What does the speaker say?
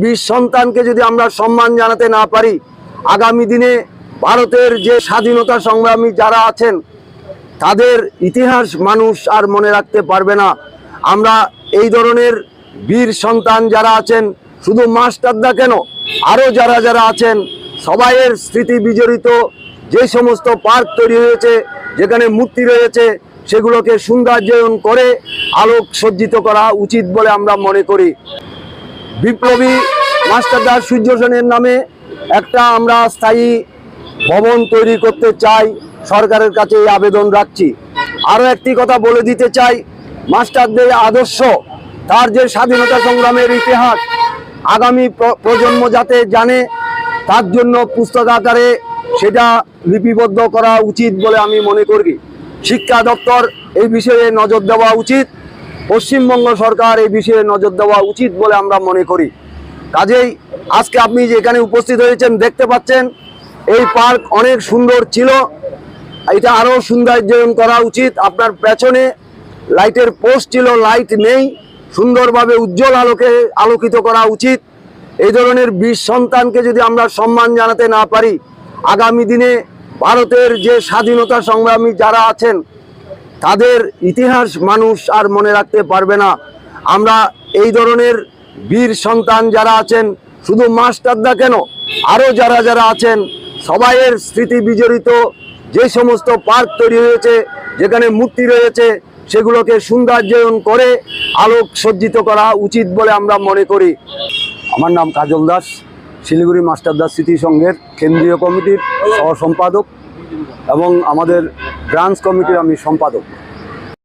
বীর সন্তানকে যদি আমরা সম্মান জানাতে না পারি, আগামী দিনে ভারতের যে স্বাধীনতা সংগ্রামী যারা আছেন তাদের ইতিহাস মানুষ আর মনে রাখতে পারবে না। আমরা এই ধরনের বীর সন্তান যারা আছেন, শুধু মাস্টারদা কেন, আরও যারা যারা আছেন সবাইয়ের স্মৃতি বিজড়িত যে সমস্ত পার্ক তৈরি হয়েছে, যেখানে মূর্তি রয়েছে, সেগুলোকে সৌন্দর্যায়ন করে আলোক সজ্জিত করা উচিত বলে আমরা মনে করি। বিপ্লবী মাস্টারদা সূর্য সেনের নামে একটা আমরা স্থায়ী ভবন তৈরি করতে চাই, সরকারের কাছে এই আবেদন রাখছি। আরও একটি কথা বলে দিতে চাই, মাস্টারদের আদর্শ, তার যে স্বাধীনতা সংগ্রামের ইতিহাস আগামী প্রজন্ম যাতে জানে, তার জন্য পুস্তক আকারে সেটা লিপিবদ্ধ করা উচিত বলে আমি মনে করি। শিক্ষা দপ্তর এই বিষয়ে নজর দেওয়া উচিত, পশ্চিমবঙ্গ সরকার এই বিষয়ে নজর দেওয়া উচিত বলে আমরা মনে করি। কাজেই আজকে আপনি যে এখানে উপস্থিত হয়েছেন, দেখতে পাচ্ছেন এই পার্ক অনেক সুন্দর ছিল, এটা আরও সৌন্দর্যায়ন করা উচিত। আপনার পেছনে লাইটের পোস্ট ছিল, লাইট নেই, সুন্দরভাবে উজ্জ্বল আলোকে আলোকিত করা উচিত। এই ধরনের বীর সন্তানকে যদি আমরা সম্মান জানাতে না পারি, আগামী দিনে ভারতের যে স্বাধীনতা সংগ্রামী যারা আছেন তাদের ইতিহাস মানুষ আর মনে রাখতে পারবে না। আমরা এই ধরনের বীর সন্তান যারা আছেন, শুধু মাস্টারদা কেন, আরও যারা যারা আছেন সবাইয়ের স্মৃতি বিজড়িত যে সমস্ত পার্ক তৈরি হয়েছে, যেখানে মূর্তি রয়েছে, সেগুলোকে সৌন্দর্যায়ন করে আলোক সজ্জিত করা উচিত বলে আমরা মনে করি। আমার নাম কাজল দাস, শিলিগুড়ি মাস্টারদা স্মৃতি সংঘের কেন্দ্রীয় কমিটির সহ সম্পাদক এবং আমাদের ব্রাঞ্চ কমিটির আমি সম্পাদক।